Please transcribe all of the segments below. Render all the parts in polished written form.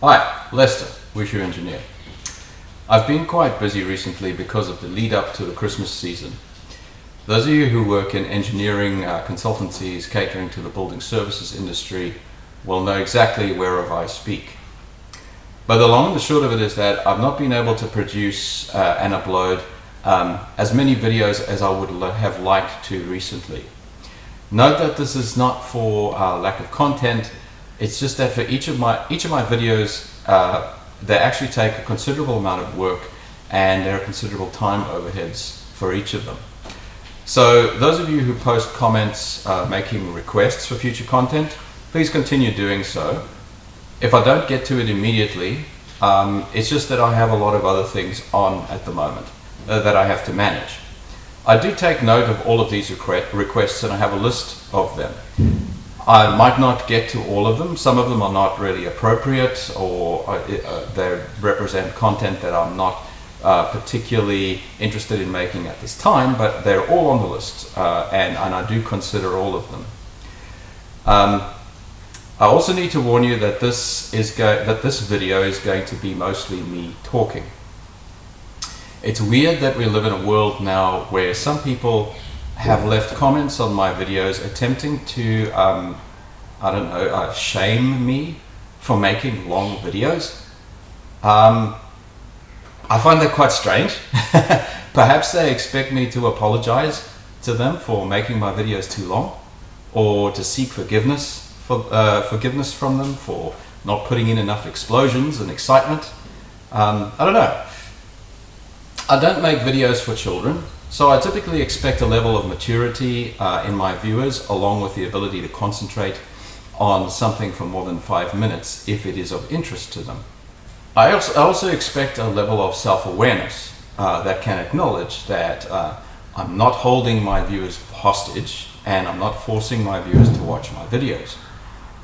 Hi, Lester, Wish You Engineer. I've been quite busy recently because of the lead up to the Christmas season. Those of you who work in engineering consultancies catering to the building services industry will know exactly whereof I speak. But the long and the short of it is that I've not been able to produce and upload as many videos as I would have liked to recently. Note that this is not for lack of content. It's just that for each of my videos, they actually take a considerable amount of work and there are considerable time overheads for each of them. So those of you who post comments making requests for future content, please continue doing so. If I don't get to it immediately, it's just that I have a lot of other things on at the moment that I have to manage. I do take note of all of these requests and I have a list of them. I might not get to all of them. Some of them are not really appropriate, or they represent content that I'm not particularly interested in making at this time, but they're all on the list and I do consider all of them. I also need to warn you that this video is going to be mostly me talking. It's weird that we live in a world now where some people have left comments on my videos attempting to, shame me for making long videos. I find that quite strange. Perhaps they expect me to apologize to them for making my videos too long, or to seek forgiveness from them for not putting in enough explosions and excitement. I don't know. I don't make videos for children, so I typically expect a level of maturity in my viewers, along with the ability to concentrate on something for more than 5 minutes if it is of interest to them. I also expect a level of self-awareness that can acknowledge that I'm not holding my viewers hostage and I'm not forcing my viewers to watch my videos.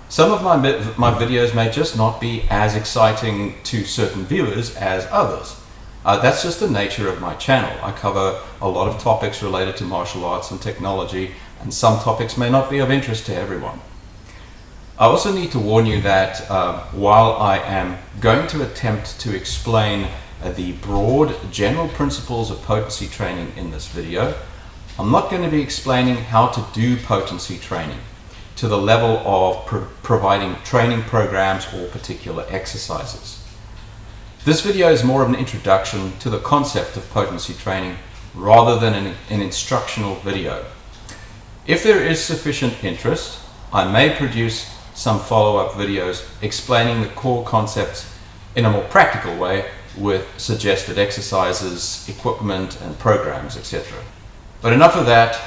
Some of my videos may just not be as exciting to certain viewers as others. That's just the nature of my channel. I cover a lot of topics related to martial arts and technology, and some topics may not be of interest to everyone. I also need to warn you that while I am going to attempt to explain the broad general principles of potency training in this video, I'm not going to be explaining how to do potency training to the level of providing training programs or particular exercises. This video is more of an introduction to the concept of potency training rather than an instructional video. If there is sufficient interest, I may produce some follow-up videos explaining the core concepts in a more practical way with suggested exercises, equipment and programs, etc. But enough of that,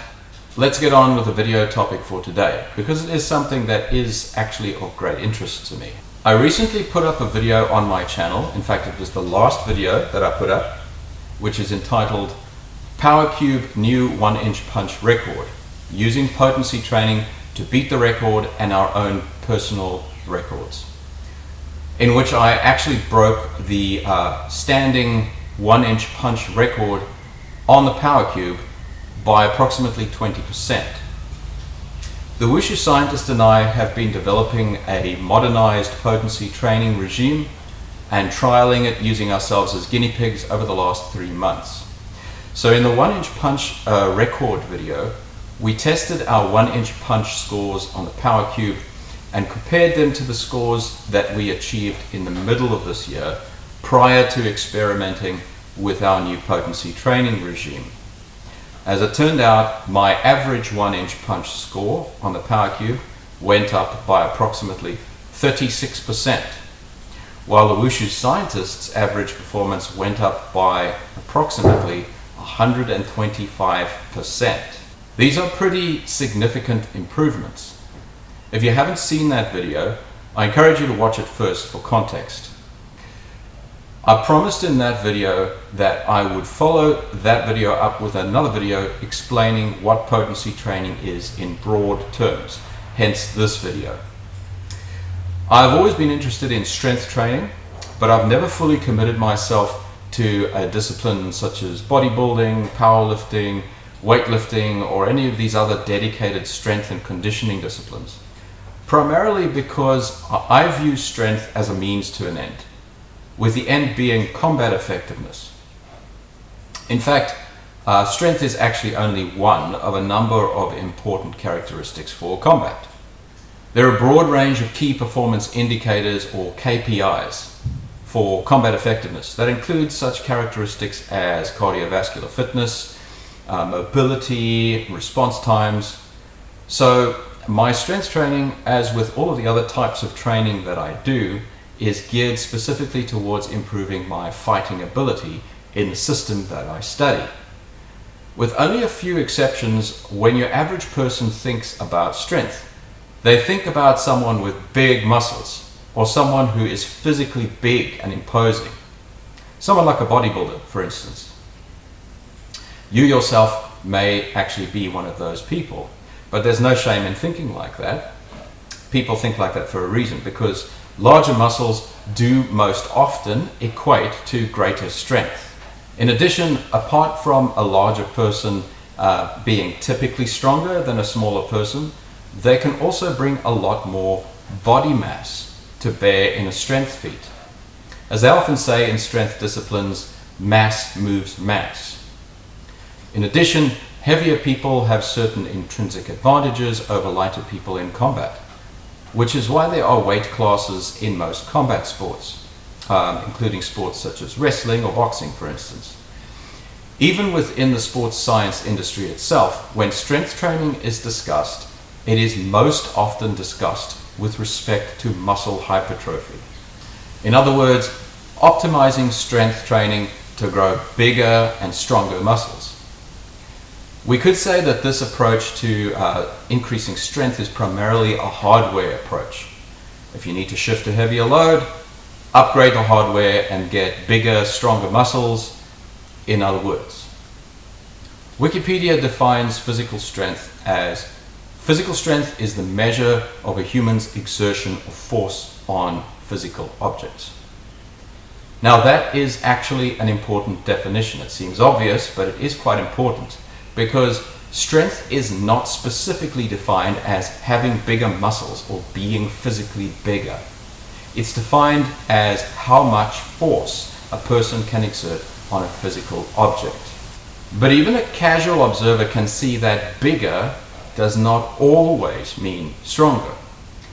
let's get on with the video topic for today, because it is something that is actually of great interest to me. I recently put up a video on my channel, in fact it was the last video that I put up, which is entitled Power Cube New 1-Inch Punch Record, Using Potency Training to Beat the Record and Our Own Personal Records, in which I actually broke the standing 1-inch punch record on the Power Cube by approximately 20%. The Wushu scientist and I have been developing a modernized potency training regime and trialing it using ourselves as guinea pigs over the last 3 months. So in the 1-inch punch record video, we tested our 1-inch punch scores on the Power Cube and compared them to the scores that we achieved in the middle of this year prior to experimenting with our new potency training regime. As it turned out, my average 1-inch punch score on the Power Cube went up by approximately 36%, while the Wushu scientist's average performance went up by approximately 125%. These are pretty significant improvements. If you haven't seen that video, I encourage you to watch it first for context. I promised in that video that I would follow that video up with another video explaining what potency training is in broad terms, hence this video. I've always been interested in strength training, but I've never fully committed myself to a discipline such as bodybuilding, powerlifting, weightlifting, or any of these other dedicated strength and conditioning disciplines. primarily because I view strength as a means to an end, with the end being combat effectiveness. In fact, strength is actually only one of a number of important characteristics for combat. There are a broad range of key performance indicators, or KPIs, for combat effectiveness that include such characteristics as cardiovascular fitness, mobility, response times. So my strength training, as with all of the other types of training that I do, is geared specifically towards improving my fighting ability in the system that I study. With only a few exceptions, when your average person thinks about strength, they think about someone with big muscles, or someone who is physically big and imposing. Someone like a bodybuilder, for instance. You yourself may actually be one of those people, but there's no shame in thinking like that. People think like that for a reason, because larger muscles do most often equate to greater strength. In addition, apart from a larger person being typically stronger than a smaller person, they can also bring a lot more body mass to bear in a strength feat. As they often say in strength disciplines, mass moves mass. In addition, heavier people have certain intrinsic advantages over lighter people in combat, which is why there are weight classes in most combat sports, including sports such as wrestling or boxing, for instance. Even within the sports science industry itself, when strength training is discussed, it is most often discussed with respect to muscle hypertrophy. In other words, optimizing strength training to grow bigger and stronger muscles. We could say that this approach to increasing strength is primarily a hardware approach. If you need to shift a heavier load, upgrade the hardware and get bigger, stronger muscles. In other words, Wikipedia defines physical strength as physical strength is the measure of a human's exertion of force on physical objects. Now that is actually an important definition. It seems obvious, but it is quite important, because strength is not specifically defined as having bigger muscles or being physically bigger. It's defined as how much force a person can exert on a physical object. But even a casual observer can see that bigger does not always mean stronger.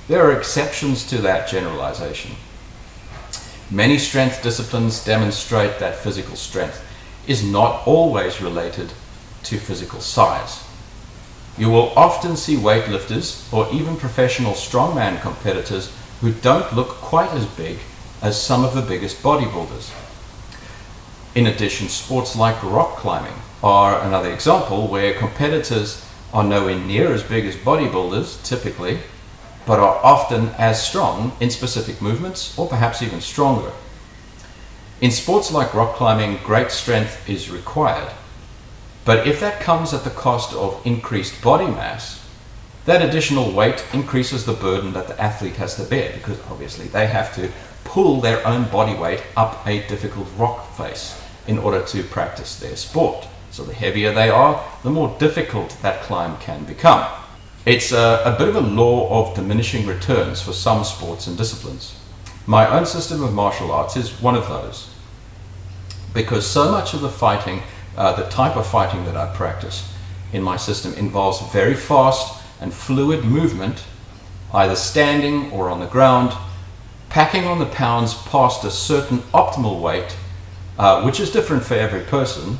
There are exceptions to that generalization. Many strength disciplines demonstrate that physical strength is not always related to physical size. You will often see weightlifters or even professional strongman competitors who don't look quite as big as some of the biggest bodybuilders. In addition, sports like rock climbing are another example where competitors are nowhere near as big as bodybuilders typically, but are often as strong in specific movements, or perhaps even stronger. In sports like rock climbing, great strength is required. But if that comes at the cost of increased body mass, that additional weight increases the burden that the athlete has to bear, because obviously they have to pull their own body weight up a difficult rock face in order to practice their sport. So the heavier they are, the more difficult that climb can become. It's a bit of a law of diminishing returns for some sports and disciplines. My own system of martial arts is one of those, because so much of the fighting, the type of fighting that I practice in my system, involves very fast and fluid movement, either standing or on the ground, packing on the pounds past a certain optimal weight, which is different for every person,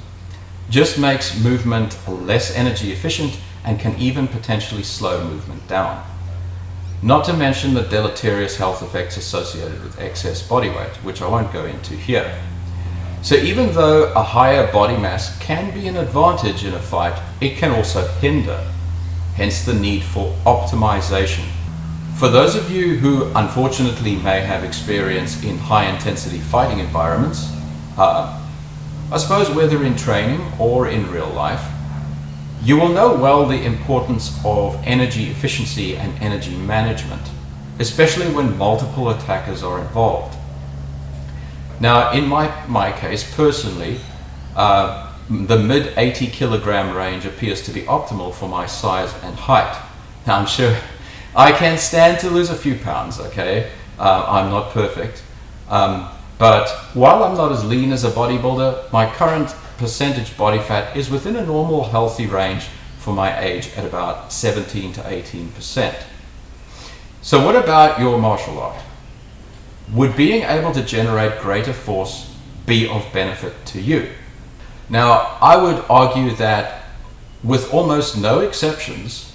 just makes movement less energy efficient and can even potentially slow movement down. Not to mention the deleterious health effects associated with excess body weight, which I won't go into here. So even though a higher body mass can be an advantage in a fight, it can also hinder, hence the need for optimization. For those of you who unfortunately may have experience in high intensity fighting environments, I suppose whether in training or in real life, you will know well the importance of energy efficiency and energy management, especially when multiple attackers are involved. Now, in my case, personally, the mid 80 kilogram range appears to be optimal for my size and height. Now, I can stand to lose a few pounds, okay? I'm not perfect. But while I'm not as lean as a bodybuilder, my current percentage body fat is within a normal healthy range for my age at about 17 to 18%. So what about your martial art? Would being able to generate greater force be of benefit to you? Now, I would argue that with almost no exceptions,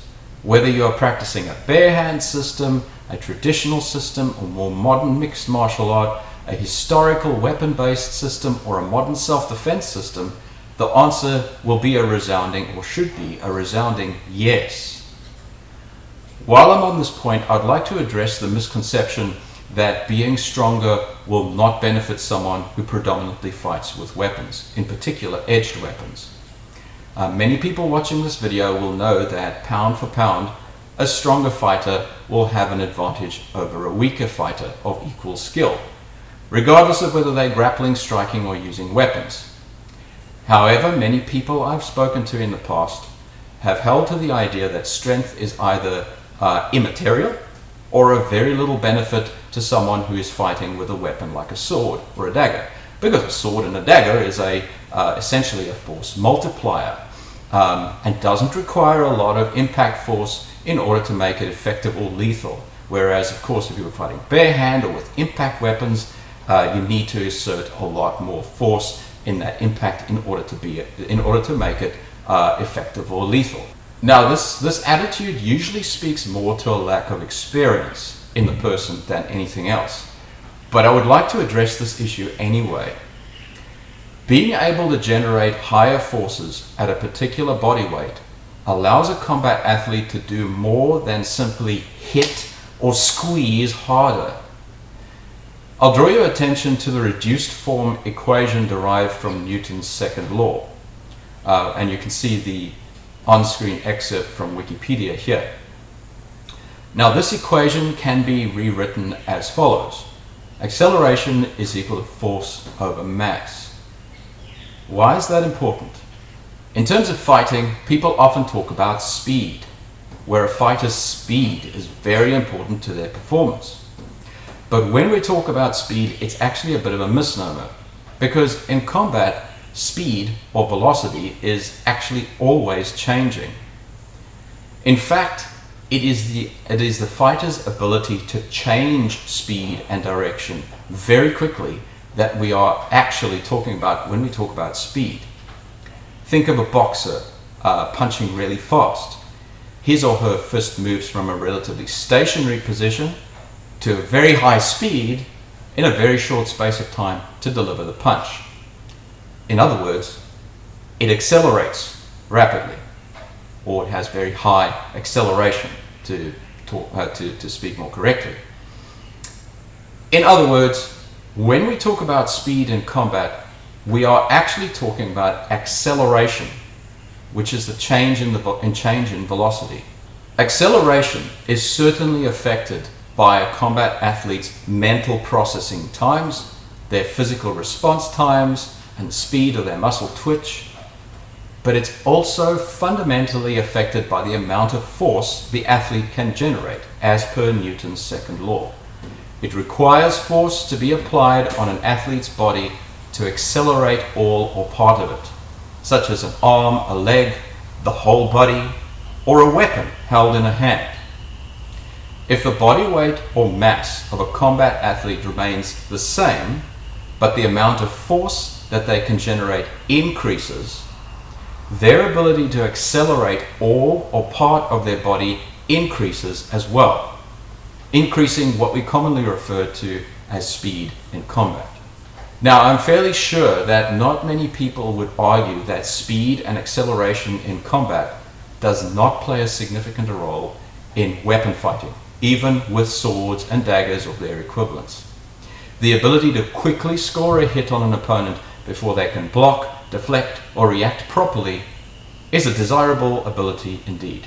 whether you're practicing a bare hand system, a traditional system, a more modern mixed martial art, a historical weapon-based system, or a modern self-defense system, the answer will be a resounding, or should be a resounding yes. While I'm on this point, I'd like to address the misconception that being stronger will not benefit someone who predominantly fights with weapons, in particular edged weapons. Many people watching this video will know that pound for pound, a stronger fighter will have an advantage over a weaker fighter of equal skill, regardless of whether they're grappling, striking, or using weapons. However, many people I've spoken to in the past have held to the idea that strength is either immaterial or of very little benefit to someone who is fighting with a weapon like a sword or a dagger, because a sword and a dagger is essentially a force multiplier and doesn't require a lot of impact force in order to make it effective or lethal. Whereas, of course, if you were fighting bare hand or with impact weapons, you need to exert a lot more force in that impact in order to make it effective or lethal. Now, this attitude usually speaks more to a lack of experience in the person than anything else. But I would like to address this issue anyway. Being able to generate higher forces at a particular body weight allows a combat athlete to do more than simply hit or squeeze harder. I'll draw your attention to the reduced form equation derived from Newton's second law. And you can see the on-screen excerpt from Wikipedia here. Now, this equation can be rewritten as follows. Acceleration is equal to force over mass. Why is that important? In terms of fighting, people often talk about speed, where a fighter's speed is very important to their performance. But when we talk about speed, it's actually a bit of a misnomer, because in combat, speed or velocity is actually always changing. In fact, it is the fighter's ability to change speed and direction very quickly that we are actually talking about when we talk about speed. Think of a boxer punching really fast. His or her fist moves from a relatively stationary position to a very high speed in a very short space of time to deliver the punch. In other words, it accelerates rapidly, or it has very high acceleration, to speak more correctly. In other words, when we talk about speed in combat, we are actually talking about acceleration, which is the change in velocity. Acceleration is certainly affected by a combat athlete's mental processing times, their physical response times, and the speed of their muscle twitch, but it's also fundamentally affected by the amount of force the athlete can generate, as per Newton's second law. It requires force to be applied on an athlete's body to accelerate all or part of it, such as an arm, a leg, the whole body, or a weapon held in a hand. If the body weight or mass of a combat athlete remains the same, but the amount of force that they can generate increases, their ability to accelerate all or part of their body increases as well, increasing what we commonly refer to as speed in combat. Now, I'm fairly sure that not many people would argue that speed and acceleration in combat does not play a significant role in weapon fighting, even with swords and daggers or their equivalents. The ability to quickly score a hit on an opponent before they can block, deflect, or react properly is a desirable ability indeed.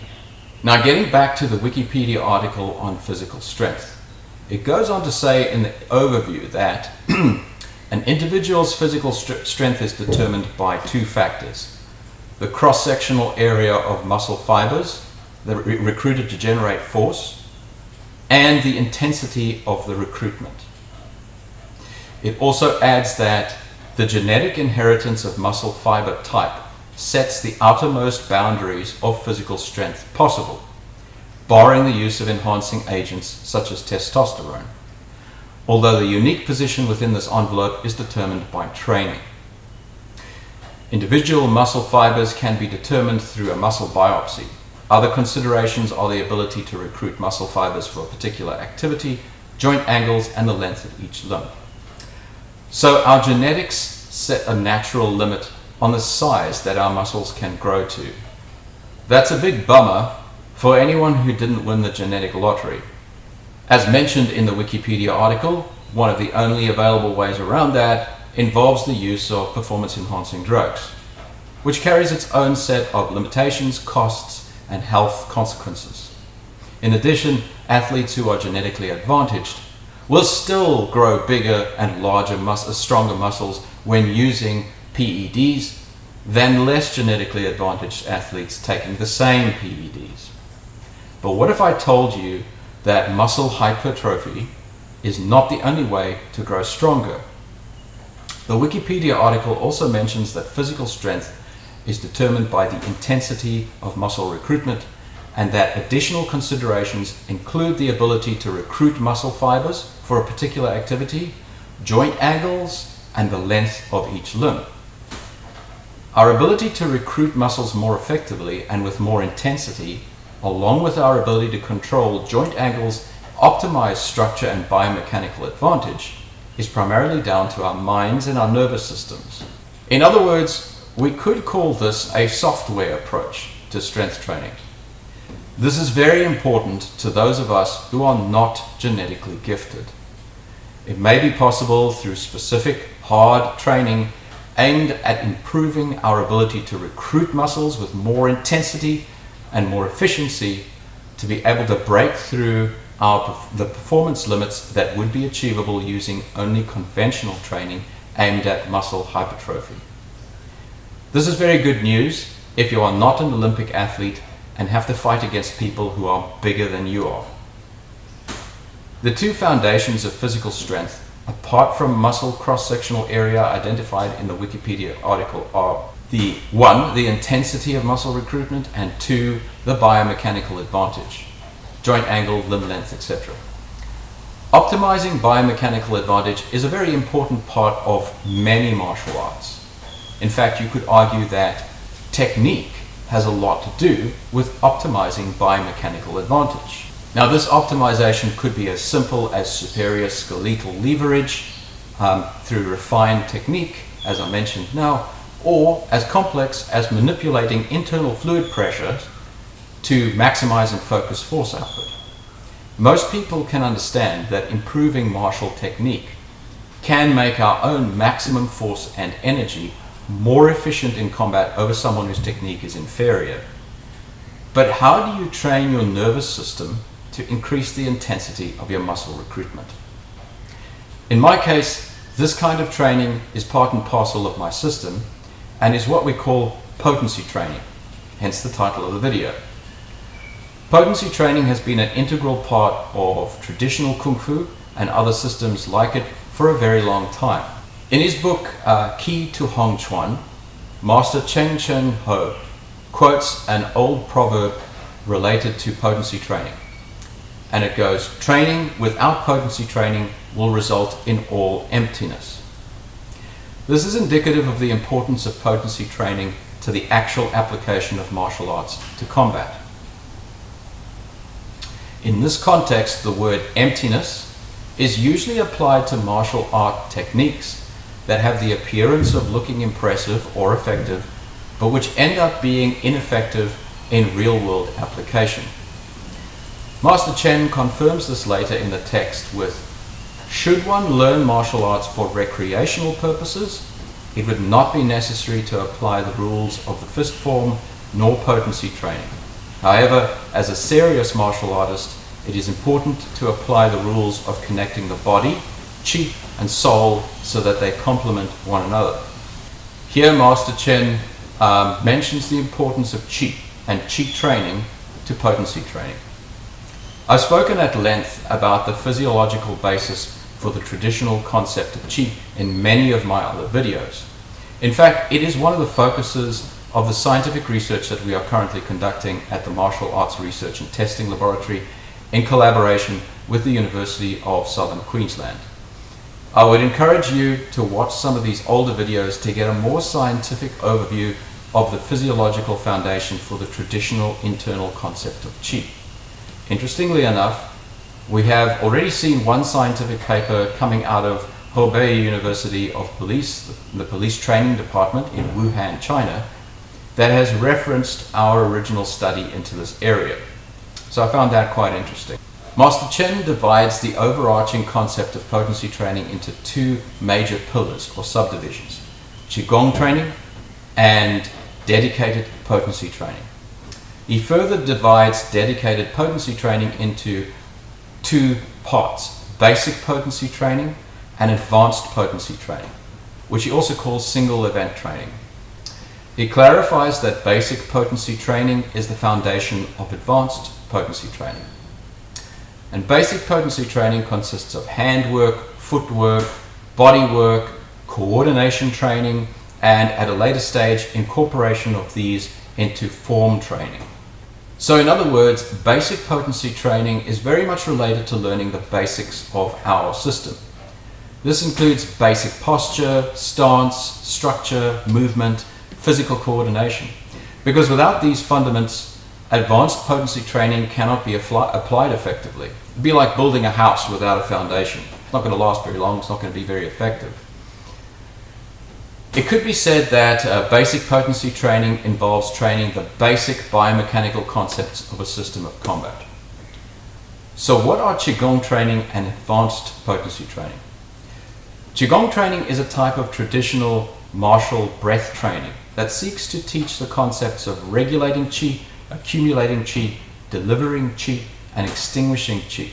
Now, getting back to the Wikipedia article on physical strength, it goes on to say in the overview that an individual's physical strength is determined by two factors: the cross-sectional area of muscle fibers that recruited to generate force, and the intensity of the recruitment. It also adds that the genetic inheritance of muscle fiber type sets the outermost boundaries of physical strength possible, barring the use of enhancing agents such as testosterone, although the unique position within this envelope is determined by training. Individual muscle fibers can be determined through a muscle biopsy. Other considerations are the ability to recruit muscle fibers for a particular activity, joint angles, and the length of each limb. So our genetics set a natural limit on the size that our muscles can grow to. That's a big bummer for anyone who didn't win the genetic lottery. As mentioned in the Wikipedia article, one of the only available ways around that involves the use of performance-enhancing drugs, which carries its own set of limitations, costs, and health consequences. In addition, athletes who are genetically advantaged will still grow bigger and larger, stronger muscles when using PEDs than less genetically advantaged athletes taking the same PEDs. But what if I told you that muscle hypertrophy is not the only way to grow stronger? The Wikipedia article also mentions that physical strength is determined by the intensity of muscle recruitment, and that additional considerations include the ability to recruit muscle fibers for a particular activity, joint angles, and the length of each limb. Our ability to recruit muscles more effectively and with more intensity, along with our ability to control joint angles, optimize structure and biomechanical advantage, is primarily down to our minds and our nervous systems. In other words, we could call this a software approach to strength training. This is very important to those of us who are not genetically gifted. It may be possible through specific, hard training aimed at improving our ability to recruit muscles with more intensity and more efficiency to be able to break through the performance limits that would be achievable using only conventional training aimed at muscle hypertrophy. This is very good news if you are not an Olympic athlete and have to fight against people who are bigger than you are. The two foundations of physical strength, apart from muscle cross-sectional area identified in the Wikipedia article, are the intensity of muscle recruitment, and 2, the biomechanical advantage, joint angle, limb length, etc. Optimizing biomechanical advantage is a very important part of many martial arts. In fact, you could argue that technique has a lot to do with optimizing biomechanical advantage. Now, this optimization could be as simple as superior skeletal leverage through refined technique, as I mentioned now, or as complex as manipulating internal fluid pressure to maximize and focus force output. Most people can understand that improving martial technique can make our own maximum force and energy more efficient in combat over someone whose technique is inferior. But how do you train your nervous system to increase the intensity of your muscle recruitment? In my case, this kind of training is part and parcel of my system and is what we call potency training, hence the title of the video. Potency training has been an integral part of traditional Kung Fu and other systems like it for a very long time. In his book, Key to Hong Chuan, Master Cheng Chen Ho quotes an old proverb related to potency training. And it goes, "Training without potency training will result in all emptiness." This is indicative of the importance of potency training to the actual application of martial arts to combat. In this context, the word emptiness is usually applied to martial art techniques that have the appearance of looking impressive or effective, but which end up being ineffective in real-world application. Master Chen confirms this later in the text with, "Should one learn martial arts for recreational purposes, it would not be necessary to apply the rules of the fist form nor potency training. However, as a serious martial artist, it is important to apply the rules of connecting the body, chi, and soul so that they complement one another." Here Master Chen mentions the importance of chi and chi training to potency training. I've spoken at length about the physiological basis for the traditional concept of qi in many of my other videos. In fact, it is one of the focuses of the scientific research that we are currently conducting at the Martial Arts Research and Testing Laboratory in collaboration with the University of Southern Queensland. I would encourage you to watch some of these older videos to get a more scientific overview of the physiological foundation for the traditional internal concept of qi. Interestingly enough, we have already seen one scientific paper coming out of Hebei University of Police, the police training department in Wuhan, China, that has referenced our original study into this area. So I found that quite interesting. Master Chen divides the overarching concept of potency training into two major pillars or subdivisions: Qigong training and dedicated potency training. He further divides dedicated potency training into two parts: basic potency training and advanced potency training, which he also calls single event training. He clarifies that basic potency training is the foundation of advanced potency training. And basic potency training consists of handwork, footwork, body work, coordination training, and at a later stage, incorporation of these into form training. So in other words, basic potency training is very much related to learning the basics of our system. This includes basic posture, stance, structure, movement, physical coordination. Because without these fundamentals, advanced potency training cannot be applied effectively. It'd be like building a house without a foundation. It's not going to last very long, it's not going to be very effective. It could be said that basic potency training involves training the basic biomechanical concepts of a system of combat. So what are Qigong training and advanced potency training? Qigong training is a type of traditional martial breath training that seeks to teach the concepts of regulating qi, accumulating qi, delivering qi, and extinguishing qi.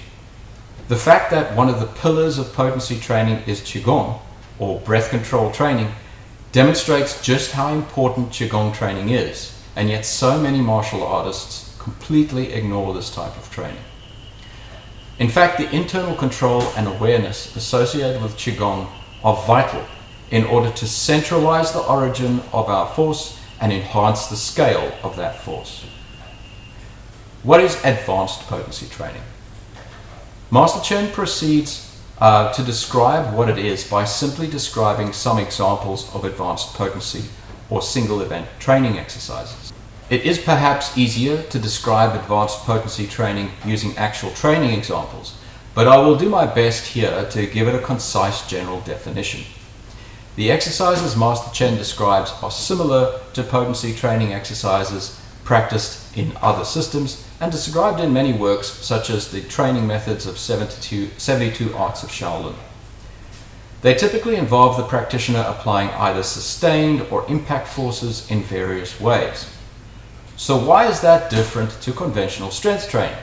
The fact that one of the pillars of potency training is Qigong, or breath control training, demonstrates just how important Qigong training is, and yet so many martial artists completely ignore this type of training. In fact, the internal control and awareness associated with Qigong are vital in order to centralize the origin of our force and enhance the scale of that force. What is advanced potency training? Master Chen proceeds to describe what it is by simply describing some examples of advanced potency or single event training exercises. It is perhaps easier to describe advanced potency training using actual training examples, but I will do my best here to give it a concise general definition. The exercises Master Chen describes are similar to potency training exercises practiced in other systems and described in many works such as the training methods of 72 Arts of Shaolin. They typically involve the practitioner applying either sustained or impact forces in various ways. So why is that different to conventional strength training?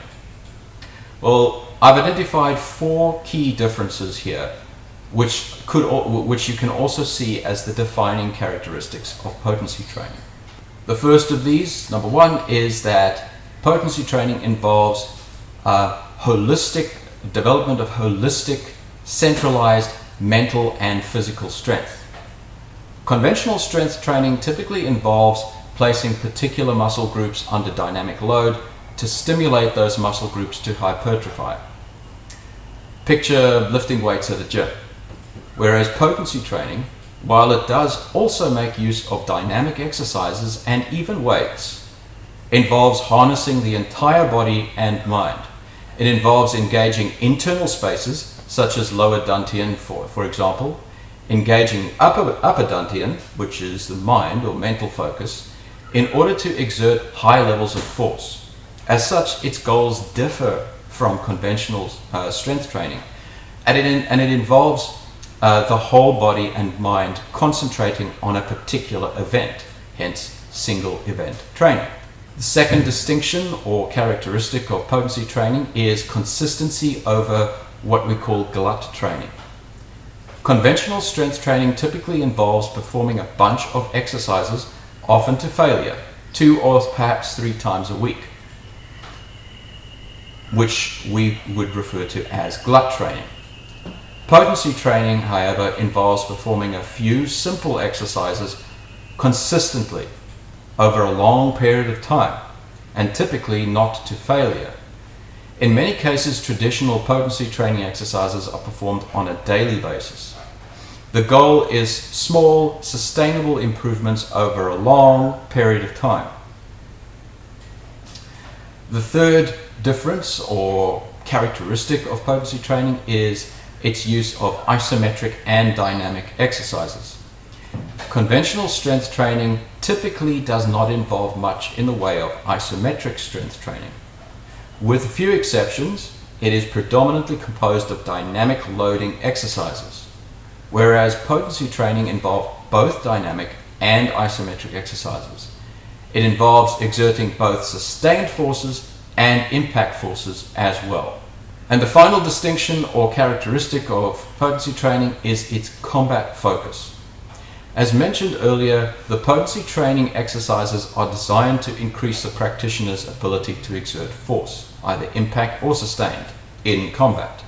Well, I've identified 4 key differences here, which you can also see as the defining characteristics of potency training. The first of these, number 1, is that potency training involves development of holistic, centralized mental and physical strength. Conventional strength training typically involves placing particular muscle groups under dynamic load to stimulate those muscle groups to hypertrophy. Picture lifting weights at a gym. Whereas potency training, while it does also make use of dynamic exercises and even weights, involves harnessing the entire body and mind. It involves engaging internal spaces, such as lower dantian, for example, engaging upper dantian, which is the mind or mental focus, in order to exert high levels of force. As such, its goals differ from conventional strength training, and it involves the whole body and mind concentrating on a particular event, hence single event training. The second distinction or characteristic of potency training is consistency over what we call glut training. Conventional strength training typically involves performing a bunch of exercises, often to failure, 2 or perhaps 3 times a week. which we would refer to as glut training. Potency training, however, involves performing a few simple exercises consistently over a long period of time, and typically not to failure. In many cases, traditional potency training exercises are performed on a daily basis. The goal is small, sustainable improvements over a long period of time. The third difference or characteristic of potency training is its use of isometric and dynamic exercises. Conventional strength training typically does not involve much in the way of isometric strength training. With a few exceptions, it is predominantly composed of dynamic loading exercises, whereas potency training involves both dynamic and isometric exercises. It involves exerting both sustained forces and impact forces as well. And the final distinction or characteristic of potency training is its combat focus. As mentioned earlier, the potency training exercises are designed to increase the practitioner's ability to exert force, either impact or sustained, in combat.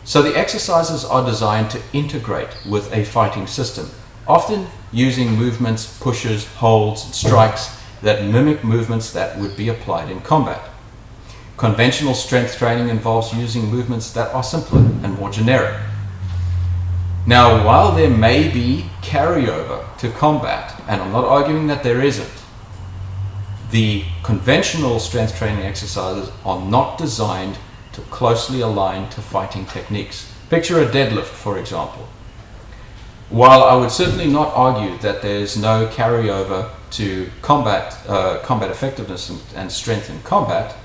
So the exercises are designed to integrate with a fighting system, often using movements, pushes, holds, and strikes that mimic movements that would be applied in combat. Conventional strength training involves using movements that are simpler and more generic. Now, while there may be carryover to combat, and I'm not arguing that there isn't, the conventional strength training exercises are not designed to closely align to fighting techniques. Picture a deadlift, for example. While I would certainly not argue that there's no carryover to combat effectiveness and strength in combat,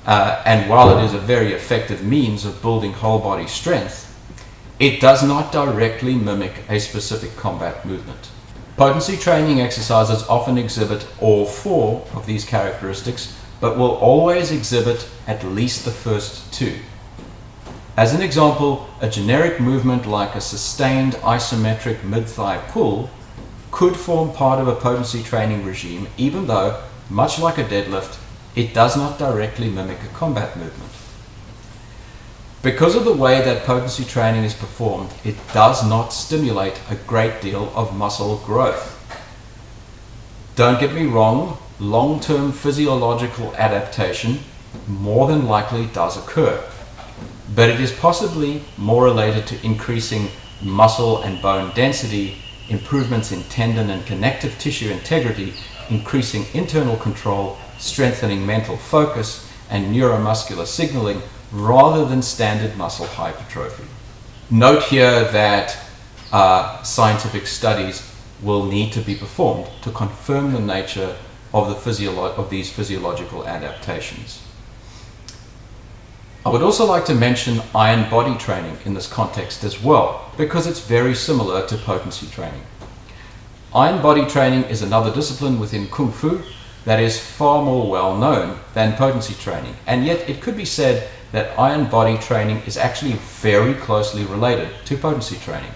and while it is a very effective means of building whole body strength, it does not directly mimic a specific combat movement. Potency training exercises often exhibit all four of these characteristics, but will always exhibit at least the first two. As an example, a generic movement like a sustained isometric mid-thigh pull could form part of a potency training regime, even though, much like a deadlift, it does not directly mimic a combat movement. Because of the way that potency training is performed, it does not stimulate a great deal of muscle growth. Don't get me wrong, long-term physiological adaptation more than likely does occur, but it is possibly more related to increasing muscle and bone density, improvements in tendon and connective tissue integrity, increasing internal control, strengthening mental focus, and neuromuscular signaling, rather than standard muscle hypertrophy. Note here that scientific studies will need to be performed to confirm the nature of these physiological adaptations. I would also like to mention iron body training in this context as well, because it's very similar to potency training. Iron body training is another discipline within Kung Fu that is far more well known than potency training, and yet it could be said that iron body training is actually very closely related to potency training.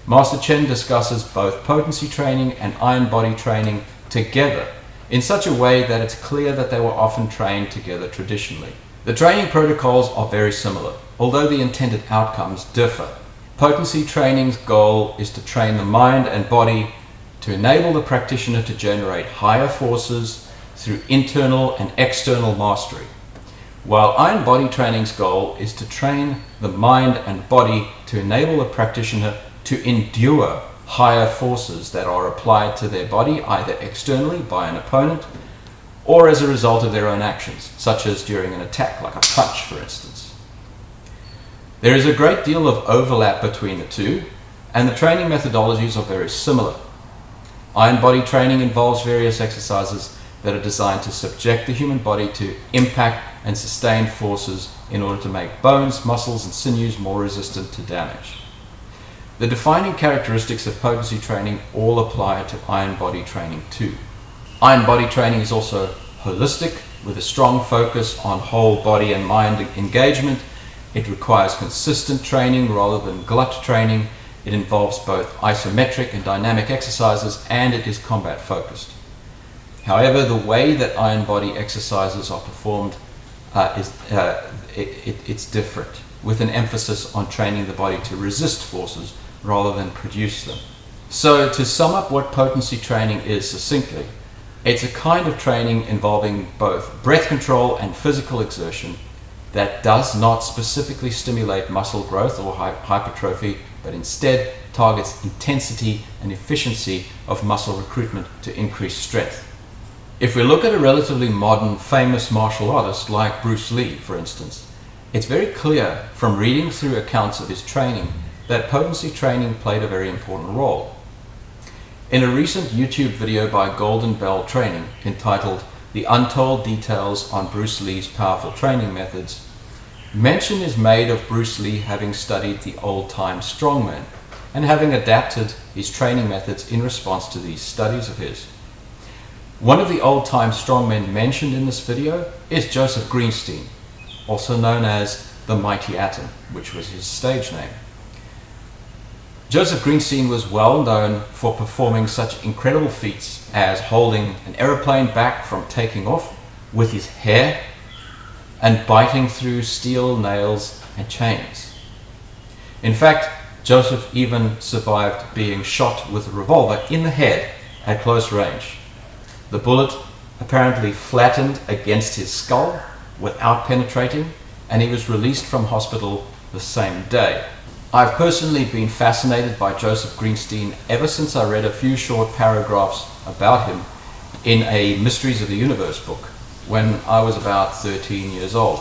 Master Chen discusses both potency training and iron body training together in such a way that it's clear that they were often trained together traditionally. The training protocols are very similar, although the intended outcomes differ. Potency training's goal is to train the mind and body to enable the practitioner to generate higher forces through internal and external mastery, while iron body training's goal is to train the mind and body to enable the practitioner to endure higher forces that are applied to their body either externally by an opponent or as a result of their own actions, such as during an attack, like a punch, for instance. There is a great deal of overlap between the two, and the training methodologies are very similar. Iron body training involves various exercises that are designed to subject the human body to impact and sustained forces in order to make bones, muscles, and sinews more resistant to damage. The defining characteristics of potency training all apply to iron body training too. Iron body training is also holistic, with a strong focus on whole body and mind engagement. It requires consistent training rather than glut training. It involves both isometric and dynamic exercises, and it is combat focused. However, the way that iron body exercises are performed it's different, with an emphasis on training the body to resist forces rather than produce them. So to sum up what potency training is succinctly, it's a kind of training involving both breath control and physical exertion that does not specifically stimulate muscle growth or hypertrophy, but instead targets intensity and efficiency of muscle recruitment to increase strength. If we look at a relatively modern, famous martial artist like Bruce Lee, for instance, it's very clear from reading through accounts of his training that potency training played a very important role. In a recent YouTube video by Golden Bell Training entitled "The Untold Details on Bruce Lee's Powerful Training Methods," mention is made of Bruce Lee having studied the old-time strongmen and having adapted his training methods in response to these studies of his. One of the old-time strongmen mentioned in this video is Joseph Greenstein, also known as the Mighty Atom, which was his stage name. Joseph Greenstein was well known for performing such incredible feats as holding an aeroplane back from taking off with his hair and biting through steel nails and chains. In fact, Joseph even survived being shot with a revolver in the head at close range. The bullet apparently flattened against his skull without penetrating, and he was released from hospital the same day. I've personally been fascinated by Joseph Greenstein ever since I read a few short paragraphs about him in a Mysteries of the Universe book when I was about 13 years old.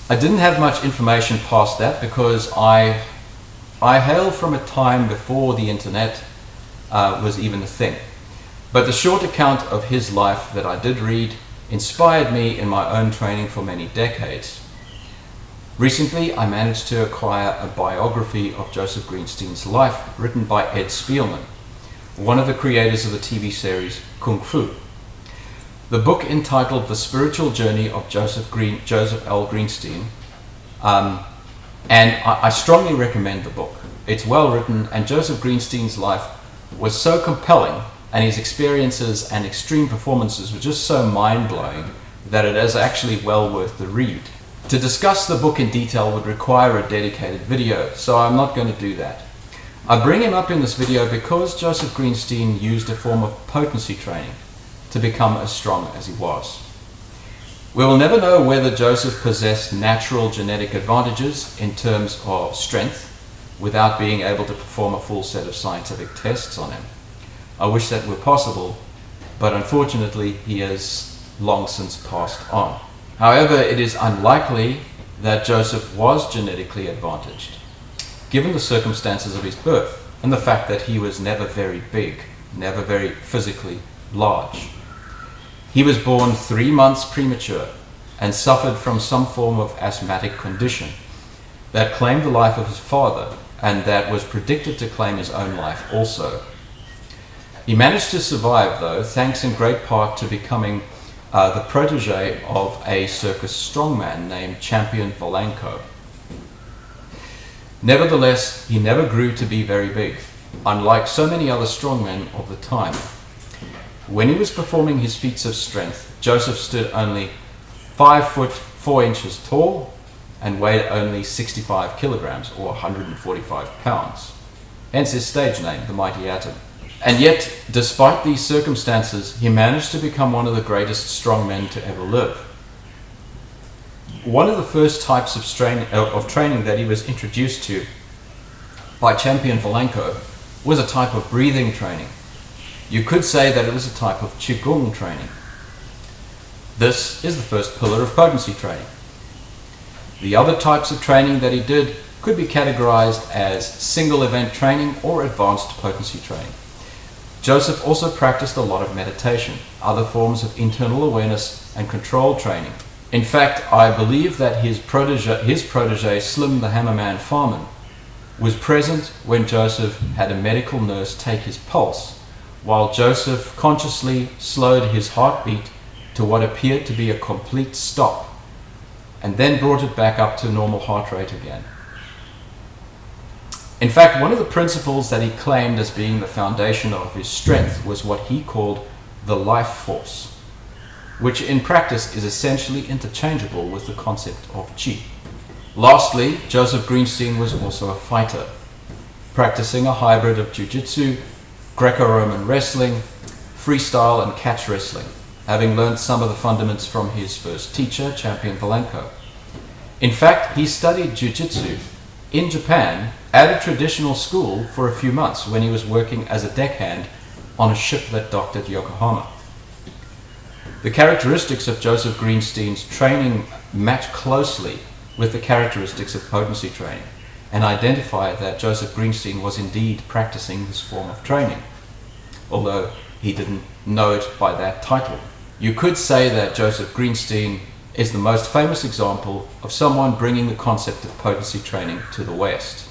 I didn't have much information past that because I hail from a time before the internet was even a thing. But the short account of his life that I did read inspired me in my own training for many decades. Recently, I managed to acquire a biography of Joseph Greenstein's life written by Ed Spielman, one of the creators of the TV series Kung Fu. The book, entitled The Spiritual Journey of Joseph L. Greenstein, and I strongly recommend the book. It's well written, and Joseph Greenstein's life was so compelling, and his experiences and extreme performances were just so mind-blowing that it is actually well worth the read. To discuss the book in detail would require a dedicated video, so I'm not going to do that. I bring him up in this video because Joseph Greenstein used a form of potency training to become as strong as he was. We will never know whether Joseph possessed natural genetic advantages in terms of strength without being able to perform a full set of scientific tests on him. I wish that were possible, but unfortunately he has long since passed on. However, it is unlikely that Joseph was genetically advantaged, given the circumstances of his birth and the fact that he was never very big, never very physically large. He was born 3 months premature and suffered from some form of asthmatic condition that claimed the life of his father and that was predicted to claim his own life also. He managed to survive, though, thanks in great part to becoming the protege of a circus strongman named Champion Volanko. Nevertheless, he never grew to be very big, unlike so many other strongmen of the time. When he was performing his feats of strength, Joseph stood only 5 foot 4 inches tall and weighed only 65 kilograms or 145 pounds. Hence his stage name, the Mighty Atom. And yet, despite these circumstances, he managed to become one of the greatest strongmen to ever live. One of the first types of training that he was introduced to by Champion Volanko was a type of breathing training. You could say that it was a type of Qigong training. This is the first pillar of potency training. The other types of training that he did could be categorized as single event training or advanced potency training. Joseph also practiced a lot of meditation, other forms of internal awareness and control training. In fact, I believe that his protege Slim the Hammerman Farman was present when Joseph had a medical nurse take his pulse, while Joseph consciously slowed his heartbeat to what appeared to be a complete stop, and then brought it back up to normal heart rate again. In fact, one of the principles that he claimed as being the foundation of his strength was what he called the life force. which in practice is essentially interchangeable with the concept of chi. Lastly, Joseph Greenstein was also a fighter, practicing a hybrid of jiu-jitsu, Greco-Roman wrestling, freestyle and catch wrestling, having learned some of the fundamentals from his first teacher, Champion Valenko. In fact, he studied jiu-jitsu in Japan at a traditional school for a few months when he was working as a deckhand on a ship that docked at Yokohama. The characteristics of Joseph Greenstein's training match closely with the characteristics of potency training, and identify that Joseph Greenstein was indeed practicing this form of training, although he didn't know it by that title. You could say that Joseph Greenstein is the most famous example of someone bringing the concept of potency training to the West.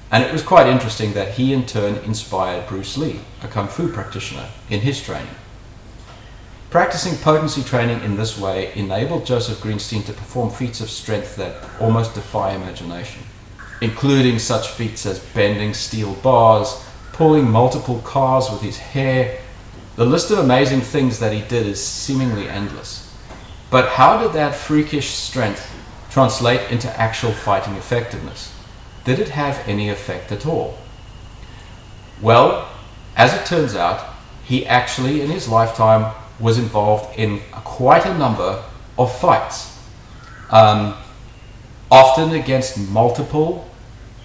And it was quite interesting that he in turn inspired Bruce Lee, a Kung Fu practitioner, in his training. Practicing potency training in this way enabled Joseph Greenstein to perform feats of strength that almost defy imagination, including such feats as bending steel bars, pulling multiple cars with his hair. The list of amazing things that he did is seemingly endless. But how did that freakish strength translate into actual fighting effectiveness? Did it have any effect at all? Well, as it turns out, he actually in his lifetime was involved in quite a number of fights, often against multiple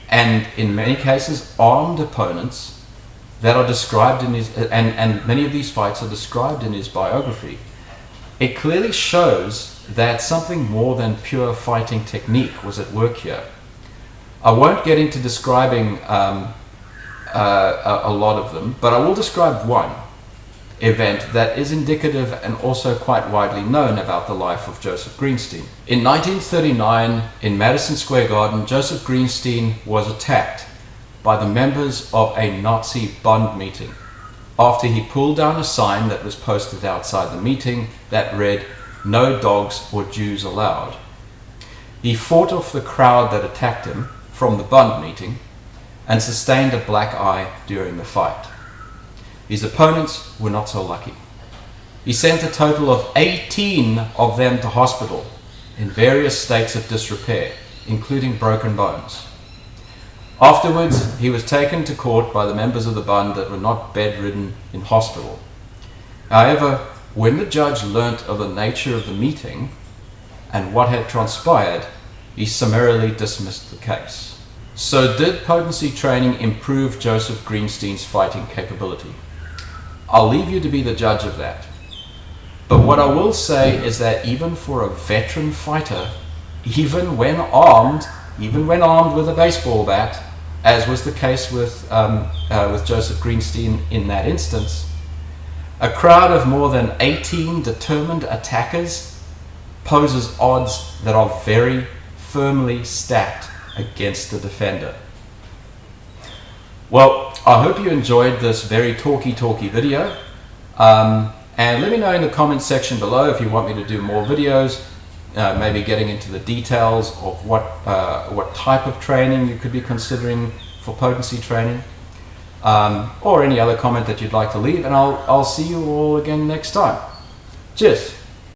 and in many cases armed opponents that are described in his, and many of these fights are described in his biography. It clearly shows that something more than pure fighting technique was at work here. I won't get into describing a lot of them, but I will describe one event that is indicative and also quite widely known about the life of Joseph Greenstein. In 1939, in Madison Square Garden, Joseph Greenstein was attacked by the members of a Nazi Bund meeting after he pulled down a sign that was posted outside the meeting that read, "No dogs or Jews allowed." He fought off the crowd that attacked him from the Bund meeting and sustained a black eye during the fight. His opponents were not so lucky. He sent a total of 18 of them to hospital in various states of disrepair, including broken bones. Afterwards, he was taken to court by the members of the Bund that were not bedridden in hospital. However, when the judge learnt of the nature of the meeting and what had transpired, he summarily dismissed the case. So did potency training improve Joseph Greenstein's fighting capability? I'll leave you to be the judge of that. But what I will say is that even for a veteran fighter, even when armed with a baseball bat, as was the case with Joseph Greenstein in that instance, a crowd of more than 18 determined attackers poses odds that are very firmly stacked against the defender. Well, I hope you enjoyed this very talky video. And let me know in the comments section below if you want me to do more videos, maybe getting into the details of what type of training you could be considering for potency training, or any other comment that you'd like to leave, and I'll see you all again next time. Cheers.